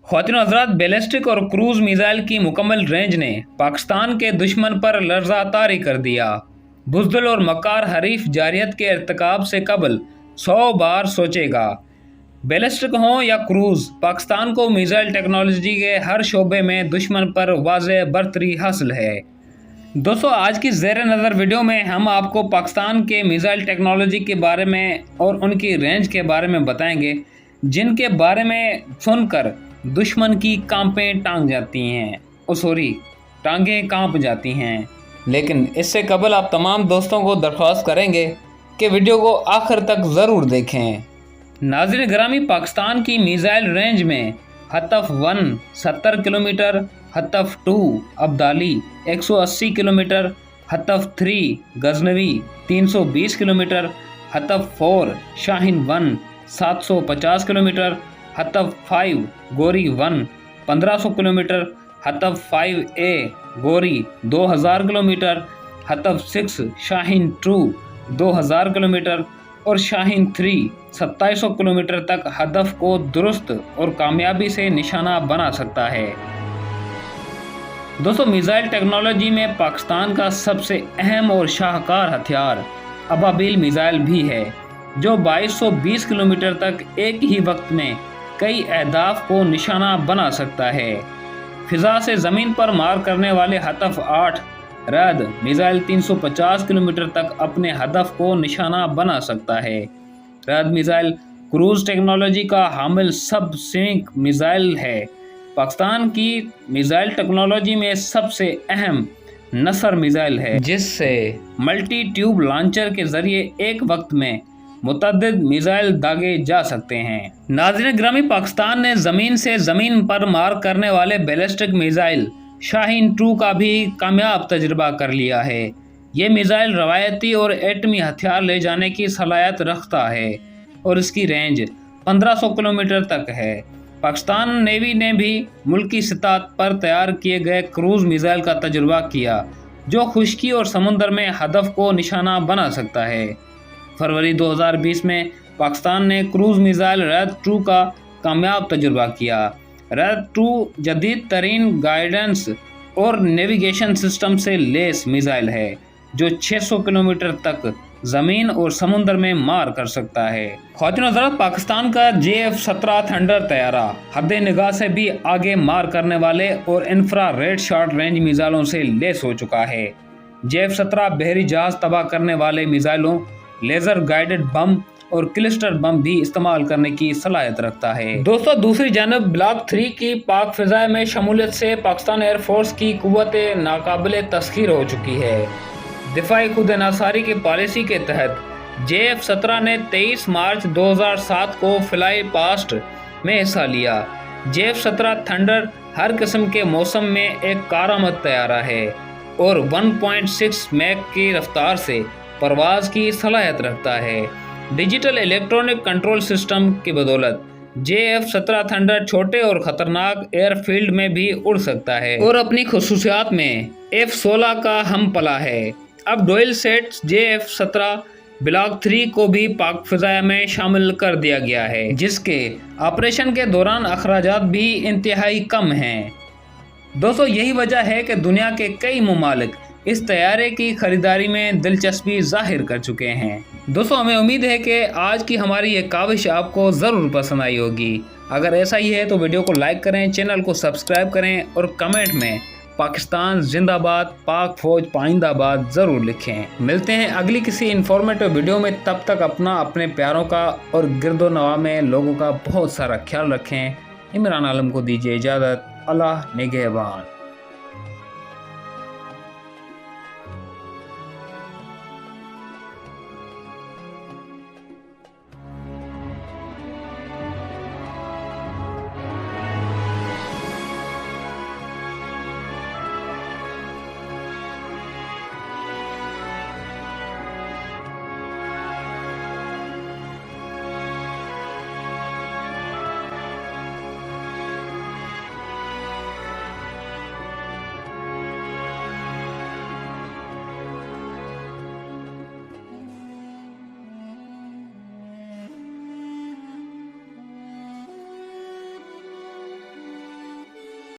ख्वातीन और हज़रात, बैलिस्टिक और cruise missile की मुकम्मल रेंज ने पाकिस्तान के दुश्मन पर लर्ज़ा तारी कर दिया। बुज़दिल और मक्कार हरीफ जारियत के इर्तिकाब से कबल 100 बार सोचेगा। बैलिस्टिक हों या क्रूज, पाकिस्तान को मिसाइल टेक्नोलॉजी के हर शोबे में दुश्मन पर वाज़ेह बरतरी हासिल है। दोस्तों, आज की ज़ेर नज़र वीडियो में हम आपको पाकिस्तान के मिसाइल टेक्नोलॉजी के बारे में और उनकी रेंज के बारे में बताएंगे, जिनके बारे में सुनकर दुश्मन की टांगें कांप जाती हैं। लेकिन इससे कबल आप तमाम दोस्तों को दरख्वास्त करेंगे कि वीडियो को आखिर तक ज़रूर देखें। नाज़रीन ग्रामी, पाकिस्तान की मिसाइल रेंज में Hatf 1 70 kilometre, Hatf 2 Abdali 180 kilometre, Hatf 3 Ghaznavi 320 kilometre, Hatf 4 Shaheen 1 750 kilometre, Hatf 5 Ghauri 1 1500 kilometre, हतफ 5A गोरी 2000 किलोमीटर, हतफ 6 शाहीन 2 2000 किलोमीटर और शाहीन 3 2700 किलोमीटर तक हदफ को दुरुस्त और कामयाबी से निशाना बना सकता है। दोस्तों, मिसाइल टेक्नोलॉजी में पाकिस्तान का सबसे अहम और शाहकार हथियार अबाबिल मिसाइल भी है, जो 2220 किलोमीटर तक एक ही वक्त में कई अहदाफ को निशाना बना सकता है। फिजा से ज़मीन पर मार करने वाले हतफ 8 रद मिसाइल 350 किलोमीटर तक अपने हदफ को निशाना बना सकता है। रद मिसाइल क्रूज टेक्नोलॉजी का हामिल सब सोनिक मिसाइल है। पाकिस्तान की मिसाइल टेक्नोलॉजी में सबसे अहम नसर मिसाइल है, जिससे मल्टी ट्यूब लॉन्चर के ज़रिए एक वक्त में मुतअद्दिद मिसाइल दागे जा सकते हैं। नाज़रीन ग्रामी, पाकिस्तान ने ज़मीन से ज़मीन पर मार करने वाले बैलिस्टिक मिसाइल शाहीन 2 का भी कामयाब तजुर्बा कर लिया है। ये मिसाइल रवायती और एटमी हथियार ले जाने की सलाहियत रखता है और इसकी रेंज 1500 किलोमीटर तक है। पाकिस्तान नेवी ने भी मुल्की सतह पर तैयार किए गए क्रूज मिसाइल का तजुर्बा किया, जो खुश्की और समुंदर में हदफ को निशाना बना सकता है। फरवरी 2020 में पाकिस्तान ने क्रूज मिसाइल रद 2 का कामयाब तजुर्बा किया। रद 2 जदीद तरीन गाइडेंस और नेविगेशन सिस्टम से लेस मिसाइल है, जो 600 किलोमीटर तक ज़मीन और समुंदर में मार कर सकता है। ख्वातीन और हज़रात, पाकिस्तान का JF-17 थंडर तैयारा हद निगाह से भी आगे मार करने वाले और इंफ्रा रेड शॉर्ट रेंज मिसाइलों से लेस हो चुका है। JF-17 बहरी जहाज तबाह करने वाले मिसाइलों, लेज़र गाइडेड बम और क्लस्टर बम भी इस्तेमाल करने की सलाहियत रखता है। दोस्तों, दूसरी जानब ब्लॉक 3 की पाक फ़िज़ा में शमूलियत से पाकिस्तान एयरफोर्स की कुव्वत नाकाबिल तस्खीर हो चुकी है। दिफाई खुद नासारी की पॉलिसी के तहत JF-17 ने 23 मार्च 2007 को फ्लाई पास्ट में हिस्सा लिया। JF-17 थंडर हर किस्म के मौसम में एक कारआमद तैयारा है और 1.6 मैक की रफ्तार से परवाज की सलाहियत रखता है। डिजिटल इलेक्ट्रॉनिक कंट्रोल सिस्टम की बदौलत JF-17 थंडर छोटे और ख़तरनाक एयरफील्ड में भी उड़ सकता है और अपनी खुसूसियात में F-16 का हम पला है। अब डुअल सेट JF-17 ब्लॉक 3 को भी पाक फ़िज़ा में शामिल कर दिया गया है, जिसके ऑपरेशन के दौरान अखराजात भी इंतहाई कम हैं। दोस्तों, यही वजह है कि दुनिया के कई ममालिक इस तैयारे की खरीदारी में दिलचस्पी जाहिर कर चुके हैं। दोस्तों, हमें उम्मीद है कि आज की हमारी ये काविश आपको ज़रूर पसंद आई होगी। अगर ऐसा ही है तो वीडियो को लाइक करें, चैनल को सब्सक्राइब करें और कमेंट में पाकिस्तान जिंदाबाद, पाक फौज पाइंदाबाद ज़रूर लिखें। मिलते हैं अगली किसी इन्फॉर्मेटिव वीडियो में। तब तक अपने प्यारों का और गिरदो नवा में लोगों का बहुत सारा ख्याल रखें। इमरान आलम को दीजिए इजाज़त। अल्लाह निगहबान।